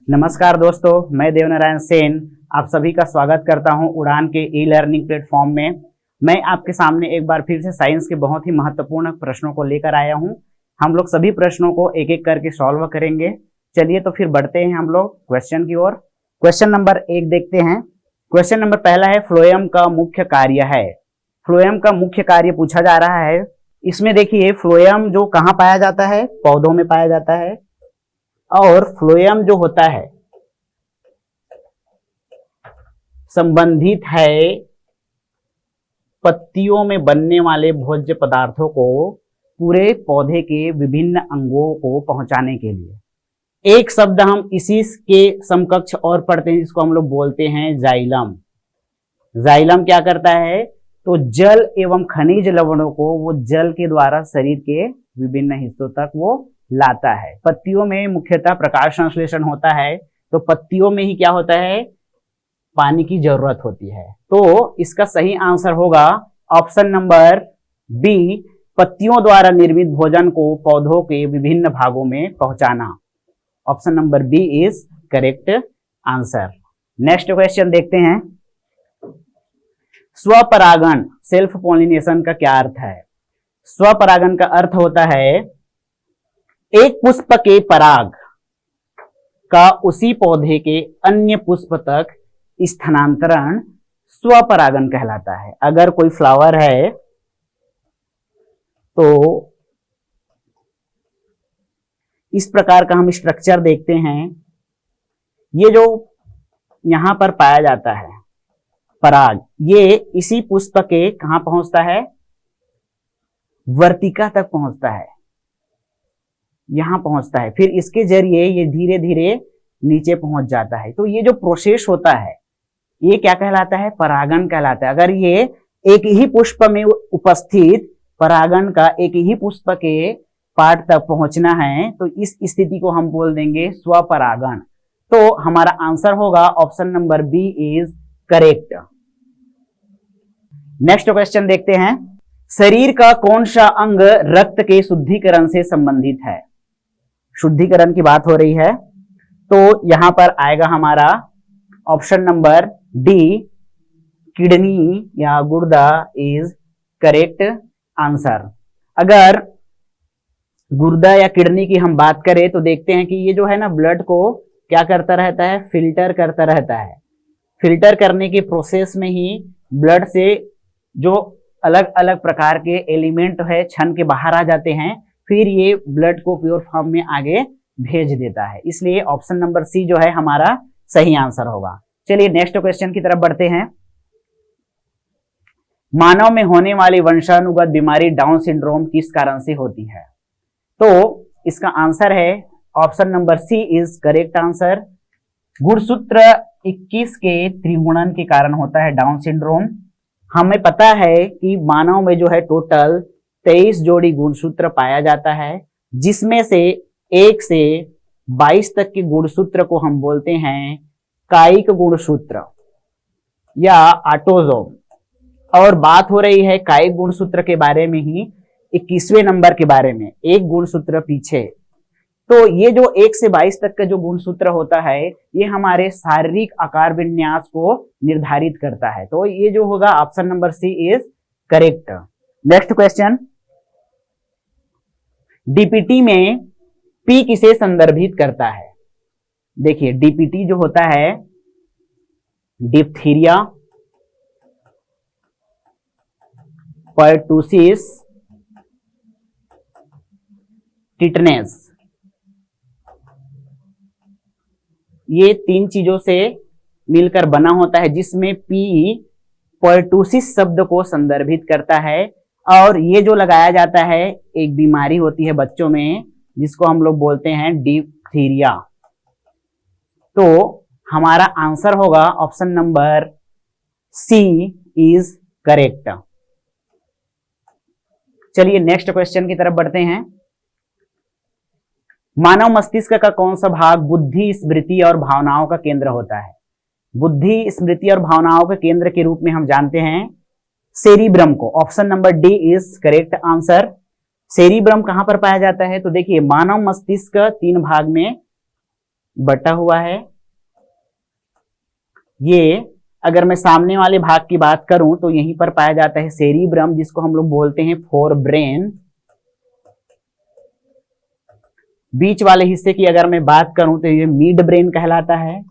नमस्कार दोस्तों, मैं देवनारायण सेन आप सभी का स्वागत करता हूं उड़ान के ई लर्निंग प्लेटफॉर्म में। मैं आपके सामने एक बार फिर से साइंस के बहुत ही महत्वपूर्ण प्रश्नों को लेकर आया हूं। हम लोग सभी प्रश्नों को एक एक करके सॉल्व करेंगे। चलिए तो फिर बढ़ते हैं हम लोग क्वेश्चन की ओर। क्वेश्चन नंबर 1 देखते हैं। क्वेश्चन नंबर पहला है, फ्लोएम का मुख्य कार्य है। फ्लोएम का मुख्य कार्य पूछा जा रहा है। इसमें देखिए, फ्लोएम जो कहाँ पाया जाता है, पौधों में पाया जाता है। और फ्लोएम जो होता है संबंधित है पत्तियों में बनने वाले भोज्य पदार्थों को पूरे पौधे के विभिन्न अंगों को पहुंचाने के लिए। एक शब्द हम इसी के समकक्ष और पढ़ते हैं, जिसको हम लोग बोलते हैं जाइलम। जाइलम क्या करता है, तो जल एवं खनिज लवणों को वो जल के द्वारा शरीर के विभिन्न हिस्सों तक वो लाता है। पत्तियों में मुख्यतः प्रकाश संश्लेषण होता है, तो पत्तियों में ही क्या होता है, पानी की जरूरत होती है। तो इसका सही आंसर होगा ऑप्शन नंबर बी, पत्तियों द्वारा निर्मित भोजन को पौधों के विभिन्न भागों में पहुंचाना। Option number B is correct answer. Next question देखते हैं। स्वपरागण सेल्फ पॉलिनेशन का क्या अर्थ है? स्वपरागण का अर्थ होता है एक पुष्प के पराग का उसी पौधे के अन्य पुष्प तक स्थानांतरण स्वपरागण कहलाता है। अगर कोई फ्लावर है तो इस प्रकार का हम स्ट्रक्चर देखते हैं। ये जो यहां पर पाया जाता है पराग, ये इसी पुष्प के कहां पहुंचता है, वर्तिका तक पहुंचता है, यहां पहुंचता है। फिर इसके जरिए ये धीरे धीरे नीचे पहुंच जाता है। तो ये जो प्रोसेस होता है ये क्या कहलाता है, परागण कहलाता है। अगर ये एक ही पुष्प में उपस्थित परागण का एक ही पुष्प के पार्ट तक पहुंचना है, तो इस स्थिति को हम बोल देंगे स्वपरागण। तो हमारा आंसर होगा option number B is correct. Next question देखते हैं। शरीर का कौन सा अंग रक्त के शुद्धिकरण से संबंधित है? शुद्धिकरण की बात हो रही है, तो यहां पर आएगा हमारा ऑप्शन नंबर डी, किडनी या गुर्दा इज करेक्ट आंसर। अगर गुर्दा या किडनी की हम बात करें तो देखते हैं कि ये जो है ना, ब्लड को क्या करता रहता है, फिल्टर करता रहता है। फिल्टर करने के प्रोसेस में ही ब्लड से जो अलग अलग प्रकार के एलिमेंट है छन के बाहर आ जाते हैं, फिर ये ब्लड को प्योर फॉर्म में आगे भेज देता है। इसलिए ऑप्शन नंबर सी जो है हमारा सही आंसर होगा। चलिए नेक्स्ट क्वेश्चन की तरफ बढ़ते हैं। मानव में होने वाली वंशानुगत बीमारी डाउन सिंड्रोम किस कारण से होती है? तो इसका आंसर है option number C is correct answer. गुणसूत्र 21 के त्रिगुणन के कारण होता है डाउन सिंड्रोम। हमें पता है कि मानव में जो है टोटल 23 जोड़ी गुणसूत्र पाया जाता है, जिसमें से 1 से 22 तक के गुणसूत्र को हम बोलते हैं कायिक गुणसूत्र या ऑटोजोम। और बात हो रही है कायिक गुणसूत्र के बारे में ही, 21वें नंबर के बारे में, एक गुणसूत्र पीछे। तो ये जो 1 से 22 तक का जो गुणसूत्र होता है, ये हमारे शारीरिक आकार विन्यास को निर्धारित करता है। तो ये जो होगा option number C is correct. Next question. DPT में पी किसे संदर्भित करता है? देखिए, डीपीटी जो होता है, डिप्थीरिया, पर्टूसिस, टिटनेस, ये 3 चीजों से मिलकर बना होता है, जिसमें पी पर्टूसिस शब्द को संदर्भित करता है। और ये जो लगाया जाता है, एक बीमारी होती है बच्चों में जिसको हम लोग बोलते हैं डिप्थीरिया। तो हमारा आंसर होगा option number C is correct. चलिए नेक्स्ट क्वेश्चन की तरफ बढ़ते हैं। मानव मस्तिष्क का कौन सा भाग बुद्धि, स्मृति और भावनाओं का केंद्र होता है? बुद्धि, स्मृति और भावनाओं के केंद्र के रूप में हम जानते हैं सेरिब्रम को। Option number D is correct answer. Cerebrum कहां पर पाया जाता है? तो देखिए, मानव मस्तिष्क 3 भाग में बटा हुआ है। ये अगर मैं सामने वाले भाग की बात करूं तो यहीं पर पाया जाता है सेरिब्रम, जिसको हम लोग बोलते हैं फोर ब्रेन। बीच वाले हिस्से की अगर मैं बात करूं तो ये मिड ब्रेन कहलाता है,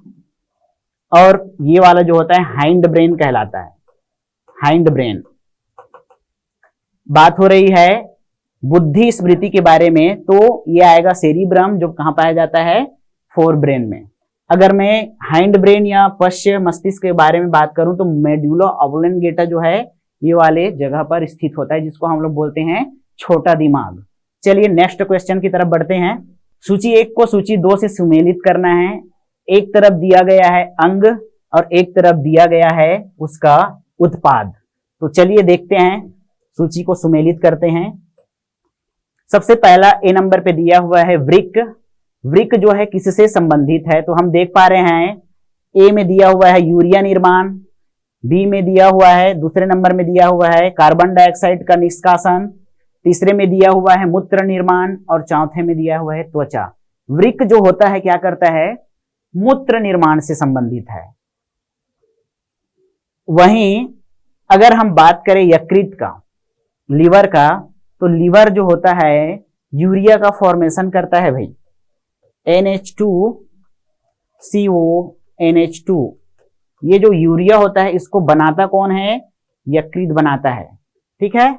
और ये वाला जो होता है हाइंड ब्रेन कहलाता है, हाइंड ब्रेन। बात हो रही है बुद्धि स्मृति के बारे में, तो ये आएगा सेरिब्रम, जो कहां पाया जाता है, फोर ब्रेन में। अगर मैं हाइंड ब्रेन या पश्च मस्तिष्क के बारे में बात करूं तो मेडुला ऑब्लोंगेटा जो है ये वाले जगह पर स्थित होता है, जिसको हम लोग बोलते हैं छोटा दिमाग। चलिए नेक्स्ट क्वेश्चन की तरफ बढ़ते हैं। सूची 1 को सूची 2 से सुमेलित करना है। एक तरफ दिया गया है अंग और एक तरफ दिया गया है उसका उत्पाद। तो चलिए देखते हैं, सूची को सुमेलित करते हैं। सबसे पहला ए नंबर पे दिया हुआ है वृक्क। वृक्क जो है किससे संबंधित है, तो हम देख पा रहे हैं ए में दिया हुआ है यूरिया निर्माण, बी में दिया हुआ है, दूसरे नंबर में दिया हुआ है कार्बन डाइऑक्साइड का निष्कासन, तीसरे में दिया हुआ है मूत्र निर्माण और चौथे में दिया हुआ है त्वचा। वृक्क जो होता है क्या करता है, मूत्र निर्माण से संबंधित है। वहीं अगर हम बात करें यकृत का, लीवर का, तो लीवर जो होता है यूरिया का फॉर्मेशन करता है भाई, NH2CO NH2। ये जो यूरिया होता है इसको बनाता कौन है, यकृत बनाता है। ठीक है।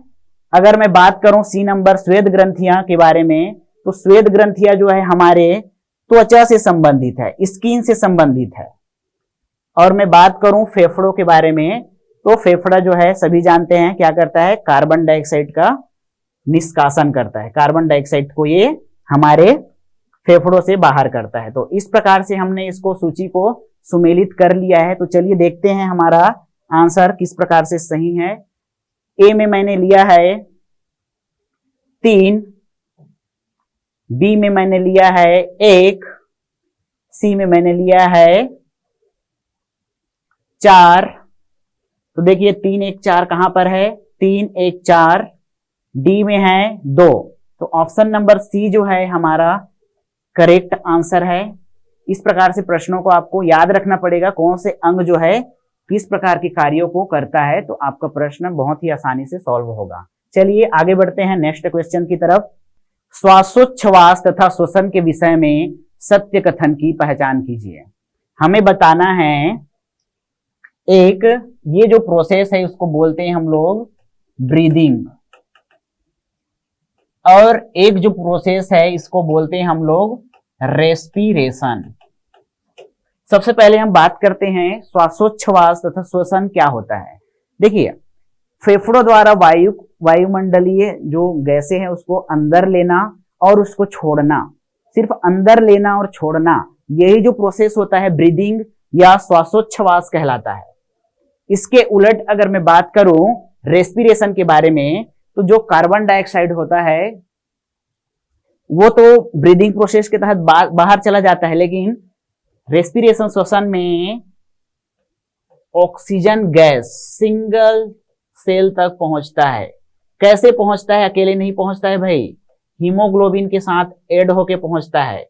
अगर मैं बात करूं सी नंबर श्वेत ग्रंथियां के बारे में, तो श्वेत ग्रंथियां जो है हमारे त्वचा से संबंधित है, स्किन से संबंधित है। और मैं बात करूं फेफड़ों के बारे में, तो फेफड़ा जो है सभी जानते हैं क्या करता है, कार्बन डाइऑक्साइड का निष्कासन करता है। कार्बन डाइऑक्साइड को ये हमारे फेफड़ों से बाहर करता है। तो इस प्रकार से हमने इसको सूची को सुमेलित कर लिया है। तो चलिए देखते हैं हमारा आंसर किस प्रकार से सही है। ए में मैंने लिया है 3, बी में मैंने लिया है 1, सी में मैंने लिया है 4। तो देखिए 3 1 4 कहां पर है, 3 1 4, डी में है 2। तो ऑप्शन नंबर सी जो है हमारा करेक्ट आंसर है। इस प्रकार से प्रश्नों को आपको याद रखना पड़ेगा, कौन से अंग जो है किस प्रकार के कार्यों को करता है, तो आपका प्रश्न बहुत ही आसानी से सॉल्व होगा। चलिए आगे बढ़ते हैं नेक्स्ट क्वेश्चन की तरफ। श्वासोच्छ्वास तथा श्वसन के विषय में सत्य कथन की पहचान कीजिए। हमें बताना है, एक ये जो प्रोसेस है उसको बोलते हैं हम लोग ब्रीदिंग, और एक जो प्रोसेस है इसको बोलते हैं हम लोग रेस्पिरेशन। सबसे पहले हम बात करते हैं श्वासोच्छ्वास तथा श्वसन क्या होता है। देखिए फेफड़ों द्वारा वायुमंडलीय जो गैसें हैं उसको अंदर लेना और उसको छोड़ना, सिर्फ अंदर लेना और छोड़ना, यही जो प्रोसेस होता है ब्रीदिंग या श्वासोच्छ्वास कहलाता है। इसके उलट अगर मैं बात करूं रेस्पिरेशन के बारे में, तो जो कार्बन डाइऑक्साइड होता है वो तो ब्रीदिंग प्रोसेस के तहत बाहर चला जाता है, लेकिन रेस्पिरेशन श्वसन में ऑक्सीजन गैस सिंगल सेल तक पहुंचता है। कैसे पहुंचता है, अकेले नहीं पहुंचता है भाई, हीमोग्लोबिन के साथ ऐड होकर पहुंचता है।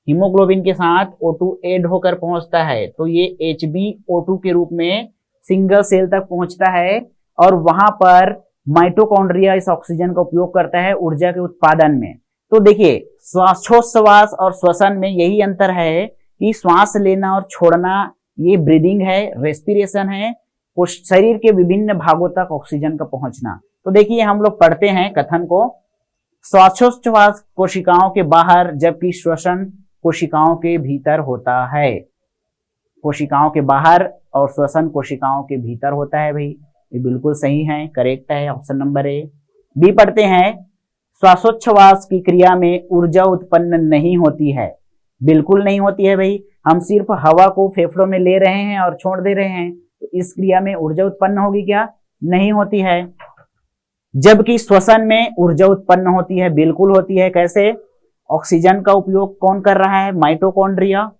हीमोग्लोबिन के साथ O2 ऐड होकर पहुंचता है, तो ये HbO2 के रूप में सिंगल सेल तक पहुंचता है, और वहां पर माइटोकॉन्ड्रिया इस ऑक्सीजन का उपयोग करता है ऊर्जा के उत्पादन में। तो देखिए श्वासोच्छ्वास और श्वसन में यही अंतर है कि श्वास लेना और छोड़ना ये ब्रीदिंग है, रेस्पिरेशन है, शरीर के विभिन्न भागों तक ऑक्सीजन का पहुंचना। तो देखिए हम लोग पढ़ते हैं कथन को, श्वासोच्छ्वास कोशिकाओं के बाहर जबकि श्वसन कोशिकाओं के भीतर होता है। कोशिकाओं के बाहर और श्वसन कोशिकाओं के भीतर होता है भाई, ये बिल्कुल सही है, करेक्ट है ऑप्शन नंबर ए। बी पढ़ते हैं, श्वासोच्छ्वास की क्रिया में ऊर्जा उत्पन्न नहीं होती है। बिल्कुल नहीं होती है भाई, हम सिर्फ हवा को फेफड़ों में ले रहे हैं और छोड़ दे रहे हैं, तो इस क्रिया में ऊर्जा उत्पन्न होगी क्या, नहीं होती है। जबकि श्वसन में ऊर्जा उत्पन्न होती है, बिल्कुल होती है। कैसे, ऑक्सीजन का उपयोग कौन कर रहा है, माइटोकॉन्ड्रिया।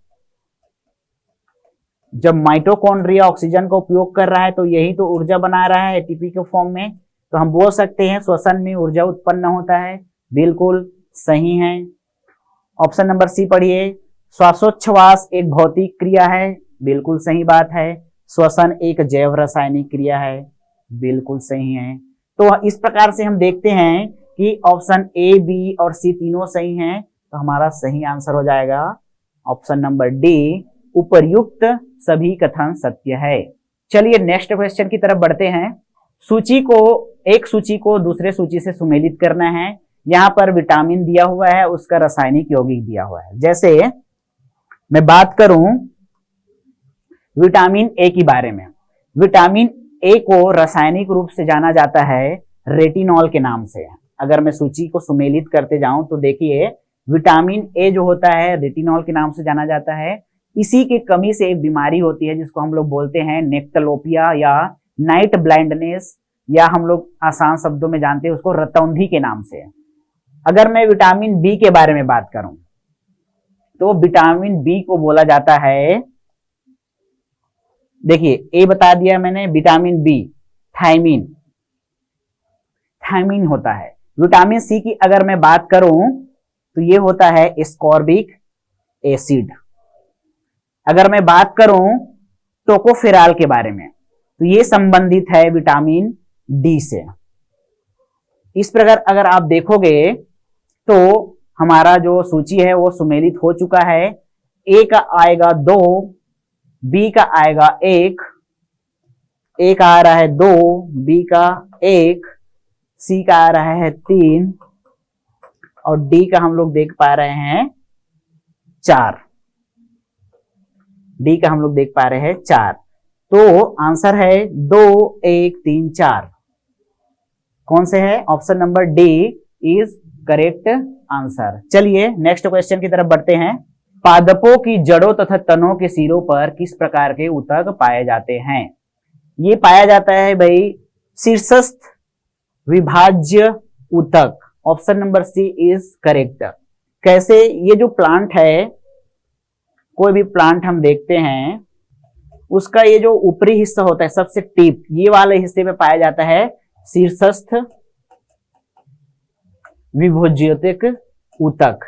जब माइटोकॉन्ड्रिया ऑक्सीजन का उपयोग कर रहा है तो यही तो ऊर्जा बना रहा है एटीपी के फॉर्म में, तो हम बोल सकते हैं श्वसन में ऊर्जा उत्पन्न होता है, बिल्कुल सही है। ऑप्शन नंबर सी पढ़िए, श्वासोच्छ्वास एक भौतिक क्रिया है, बिल्कुल सही बात है। श्वसन एक जैव रासायनिक क्रिया है, बिल्कुल सही है। तो इस प्रकार से हम देखते हैं कि ऑप्शन ए, बी और सी तीनों सही हैं, तो हमारा सही आंसर हो जाएगा ऑप्शन नंबर डी, उपर्युक्त सभी कथन सत्य है। चलिए नेक्स्ट क्वेश्चन की तरफ बढ़ते हैं। एक सूची को दूसरे सूची से सुमेलित करना है। यहाँ पर विटामिन दिया हुआ है, उसका रासायनिक यौगिक दिया हुआ है। जैसे मैं बात करूं विटामिन ए के बारे में, विटामिन ए को रासायनिक रूप से जाना जाता है रेटिनॉल के नाम से। अगर मैं सूची को सुमेलित करते जाऊं तो देखिए विटामिन ए जो होता है रेटिनॉल के नाम से जाना जाता है। इसी की कमी से एक बीमारी होती है जिसको हम लोग बोलते हैं नेक्टलोपिया या नाइट ब्लाइंडनेस, या हम लोग आसान शब्दों में जानते हैं उसको रतौंधी के नाम से। अगर मैं विटामिन बी के बारे में बात करूं तो विटामिन बी को बोला जाता है, देखिए ए बता दिया मैंने, विटामिन बी थायमीन, थायमीन होता है। विटामिन सी की अगर मैं बात करूं तो ये होता है एस्कॉर्बिक एसिड। अगर मैं बात करूं टोकोफेरॉल के बारे में तो ये संबंधित है विटामिन डी से। इस प्रकार अगर आप देखोगे तो हमारा जो सूची है वो सुमेलित हो चुका है। ए का आएगा 2, बी का आएगा 1, ए का आ रहा है 2, बी का 1, सी का आ रहा है 3 और डी का हम लोग देख पा रहे हैं 4। डी का हम लोग देख पा रहे हैं 4। तो आंसर है 2, 1, 3, 4। कौन से है? Option number D is correct answer. चलिए नेक्स्ट क्वेश्चन की तरफ बढ़ते हैं। पादपों की जड़ों तथा तनों के सिरों पर किस प्रकार के ऊतक पाए जाते हैं? ये पाया जाता है भाई शीर्षस्थ विभाज्य ऊतक। Option number C is correct. कैसे? ये जो प्लांट है, कोई भी प्लांट हम देखते हैं उसका ये जो ऊपरी हिस्सा होता है सबसे टिप, ये वाले हिस्से में पाया जाता है शीर्षस्थ विभोज्योतिक ऊतक।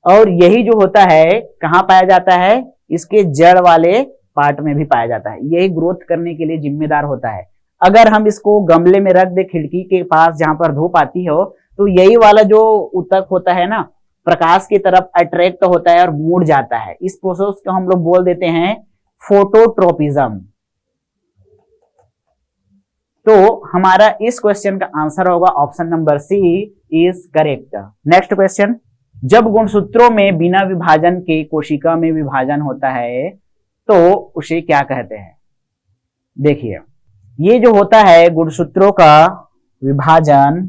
और यही जो होता है कहां पाया जाता है? इसके जड़ वाले पार्ट में भी पाया जाता है। यही ग्रोथ करने के लिए जिम्मेदार होता है। अगर हम इसको गमले में रख दे खिड़की के पास जहां पर धूप आती हो तो यही वाला जो ऊतक होता है ना, प्रकाश की तरफ अट्रैक्ट होता है और मुड़ जाता है। इस प्रोसेस को हम लोग बोल देते हैं फोटोट्रोपिज्म। तो हमारा इस क्वेश्चन का आंसर होगा option number C is correct. Next question, जब गुणसूत्रों में बिना विभाजन के कोशिका में विभाजन होता है तो उसे क्या कहते हैं? देखिए ये जो होता है गुणसूत्रों का विभाजन,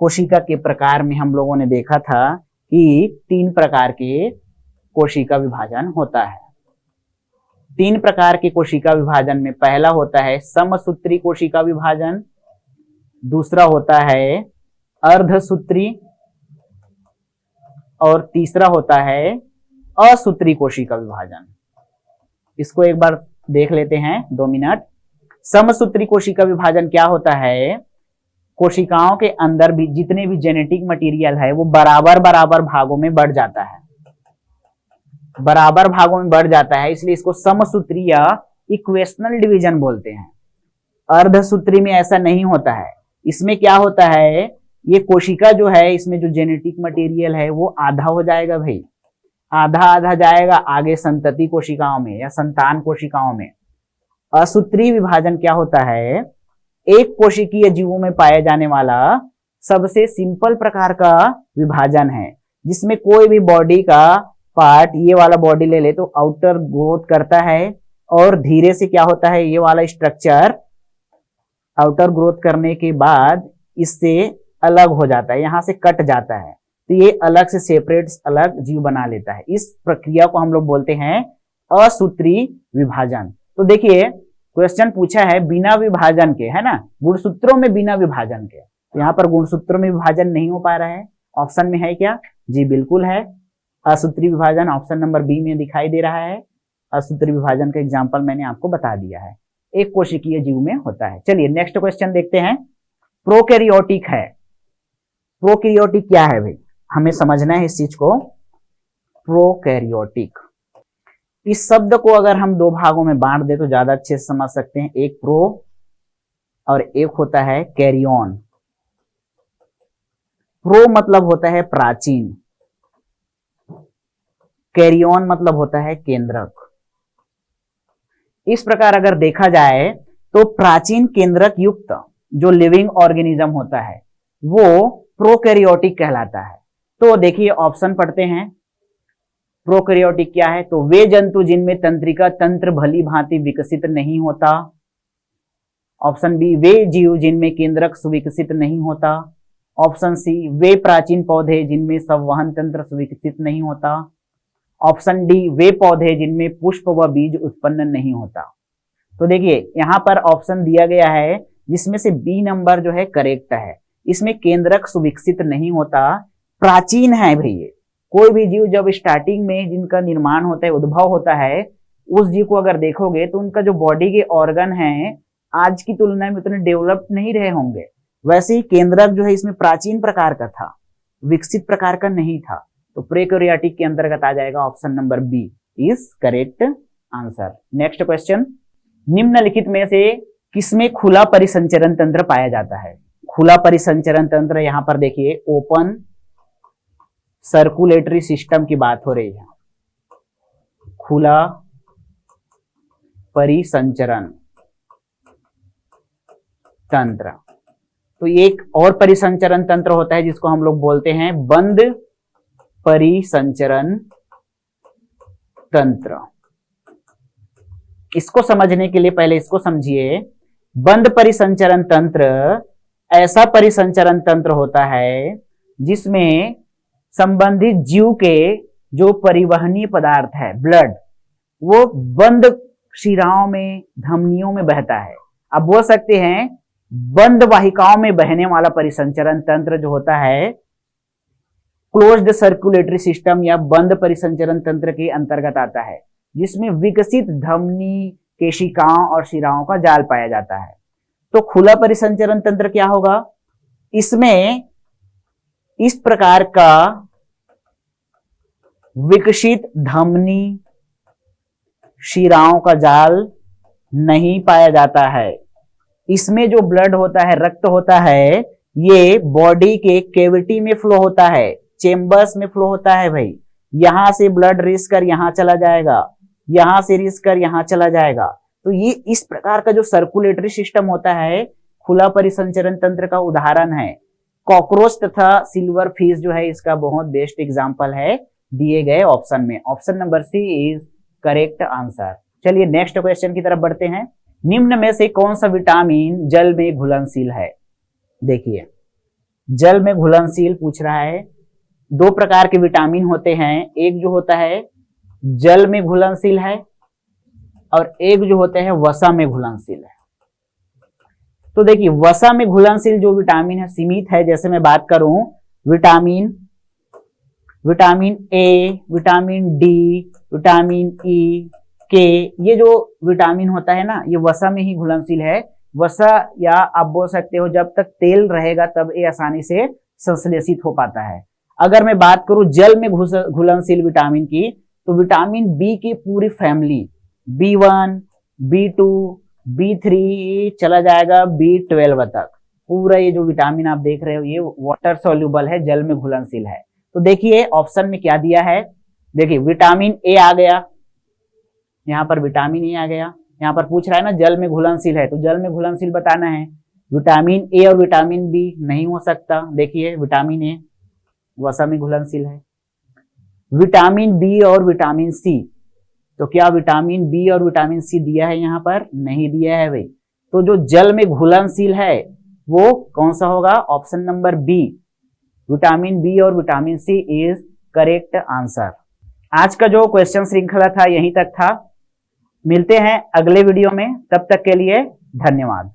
कोशिका के प्रकार में हम लोगों ने देखा था कि 3 प्रकार के कोशिका विभाजन होता है। 3 प्रकार के कोशिका विभाजन में पहला होता है समसूत्री कोशिका विभाजन, दूसरा होता है अर्धसूत्री और तीसरा होता है असूत्री कोशिका विभाजन। इसको एक बार देख लेते हैं 2 मिनट। समसूत्री कोशिका विभाजन क्या होता है? कोशिकाओं के अंदर भी जितने भी जेनेटिक मटेरियल है वो बराबर बराबर भागों में बढ़ जाता है, बराबर भागों में बढ़ जाता है, इसलिए इसको समसूत्री या इक्वेशनल डिवीजन बोलते हैं। अर्धसूत्री में ऐसा नहीं होता है। इसमें क्या होता है, ये कोशिका जो है इसमें जो जेनेटिक मटेरियल है वो आधा हो जाएगा भाई, आधा आधा जाएगा आगे संतति कोशिकाओं में या संतान कोशिकाओं में। असूत्री विभाजन क्या होता है? एक कोशिकीय जीवों में पाया जाने वाला सबसे सिंपल प्रकार का विभाजन है, जिसमें कोई भी बॉडी का पार्ट, ये वाला बॉडी ले ले तो आउटर ग्रोथ करता है और धीरे से क्या होता है, ये वाला स्ट्रक्चर आउटर ग्रोथ करने के बाद इससे अलग हो जाता है, यहां से कट जाता है, तो ये अलग से सेपरेट अलग जीव बना लेता है। इस प्रक्रिया को हम लोग बोलते हैं असूत्री विभाजन। तो देखिए क्वेश्चन पूछा है बिना विभाजन के, है ना, गुणसूत्रों में बिना विभाजन के, तो यहाँ पर गुणसूत्रों में विभाजन नहीं हो पा रहा है। ऑप्शन में है क्या? जी बिल्कुल है, असूत्री विभाजन ऑप्शन नंबर बी में दिखाई दे रहा है। असूत्री विभाजन का एग्जाम्पल मैंने आपको बता दिया है, एक कोशिकीय जीव में होता है। चलिए नेक्स्ट क्वेश्चन देखते हैं। प्रोकैरियोटिक है, प्रोकैरियोटिक क्या है भाई, हमें समझना है इस चीज को। प्रोकैरियोटिक। इस शब्द को अगर हम दो भागों में बांट दे तो ज्यादा अच्छे से समझ सकते हैं, एक प्रो और एक होता है कैरियन। प्रो मतलब होता है प्राचीन, कैरियन मतलब होता है केंद्रक। इस प्रकार अगर देखा जाए तो प्राचीन केंद्रक युक्त जो लिविंग ऑर्गेनिज्म होता है वो प्रोकैरियोटिक कहलाता है। तो देखिए ऑप्शन पढ़ते हैं, प्रोकैरियोटिक क्या है, तो वे जंतु जिनमें तंत्रिका तंत्र भली भांति विकसित नहीं होता। ऑप्शन बी, वे जीव जिनमें केंद्रक सुविकसित नहीं होता। ऑप्शन सी, वे प्राचीन पौधे जिनमें संवहन तंत्र सुविकसित नहीं होता। ऑप्शन डी, वे पौधे जिनमें पुष्प व बीज उत्पन्न नहीं होता। तो देखिए यहां पर ऑप्शन दिया गया है जिसमें से बी नंबर जो है करेक्ट है। इसमें केंद्रक सुविकसित नहीं होता, प्राचीन है भैया। कोई भी जीव जब स्टार्टिंग में जिनका निर्माण होता है, उद्भव होता है, उस जीव को अगर देखोगे तो उनका जो बॉडी के ऑर्गन हैं आज की तुलना में उतने डेवलप नहीं रहे होंगे। वैसे ही केंद्रक जो है इसमें प्राचीन प्रकार का था, विकसित प्रकार का नहीं था। तो प्रोकैरियोटिक के अंतर्गत आ जाएगा option number B is correct answer. Next question, निम्नलिखित में से किसमें खुला परिसंचरण तंत्र पाया जाता है? खुला परिसंचरण तंत्र, यहां पर देखिए ओपन सर्कुलेटरी सिस्टम की बात हो रही है। खुला परिसंचरण तंत्र। तो एक और परिसंचरण तंत्र होता है जिसको हम लोग बोलते हैं बंद परिसंचरण तंत्र। इसको समझने के लिए पहले इसको समझिए। बंद परिसंचरण तंत्र ऐसा परिसंचरण तंत्र होता है जिसमें संबंधित जीव के जो परिवहनीय पदार्थ है ब्लड, वो बंद शिराओं में, धमनियों में बहता है। अब बोल सकते हैं बंद वाहिकाओं में बहने वाला परिसंचरण तंत्र जो होता है क्लोज्ड सर्कुलेटरी सिस्टम या बंद परिसंचरण तंत्र के अंतर्गत आता है, जिसमें विकसित धमनी, केशिकाओं और शिराओं का जाल पाया जाता है। तो खुला परिसंचरण तंत्र क्या होगा? इसमें इस प्रकार का विकसित धमनी, शिराओं का जाल नहीं पाया जाता है। इसमें जो ब्लड होता है, रक्त होता है, ये बॉडी के कैविटी में फ्लो होता है, चेम्बर्स में फ्लो होता है भाई। यहां से ब्लड रिस कर यहां चला जाएगा, यहां से रिस कर यहां चला जाएगा। तो ये इस प्रकार का जो सर्कुलेटरी सिस्टम होता है खुला परिसंचरण तंत्र का उदाहरण है। कॉकरोच तथा सिल्वर फिश जो है इसका बहुत बेस्ट एग्जांपल है दिए गए ऑप्शन में। Option number C is correct answer. चलिए नेक्स्ट क्वेश्चन की तरफ बढ़ते हैं। निम्न में से कौन सा विटामिन जल में घुलनशील है? देखिए जल में घुलनशील पूछ रहा है। दो प्रकार के विटामिन होते हैं, एक जो होता है जल में घुलनशील है और एक जो होते हैं वसा में घुलनशील है। तो देखिए वसा में घुलनशील जो विटामिन है सीमित है। जैसे मैं बात करूं vitamin A, vitamin D, vitamin E, के, ये जो विटामिन होता है ना ये वसा में ही घुलनशील है। वसा या आप बोल सकते हो जब तक तेल रहेगा तब ये आसानी से संश्लेषित हो पाता है। अगर मैं बात करूं जल में घुलनशील विटामिन की तो विटामिन बी की पूरी फैमिली B1, B2, B3 चला जाएगा B12 तक, पूरा ये जो विटामिन आप देख रहे हो ये वाटर सॉल्युबल है, जल में घुलनशील है। तो देखिए ऑप्शन में क्या दिया है, देखिए विटामिन ए आ गया, यहाँ पर विटामिन ए आ गया। यहाँ पर पूछ रहा है ना जल में घुलनशील है तो जल में घुलनशील बताना है। विटामिन ए और विटामिन बी नहीं हो सकता, देखिए विटामिन ए वसा में घुलनशील है। विटामिन बी और विटामिन सी, तो क्या विटामिन बी और विटामिन सी दिया है? यहाँ पर नहीं दिया है भाई। तो जो जल में घुलनशील है वो कौन सा होगा? Option number B, vitamin B और vitamin C is correct answer. आज का जो क्वेश्चन श्रृंखला था यहीं तक था। मिलते हैं अगले वीडियो में, तब तक के लिए धन्यवाद।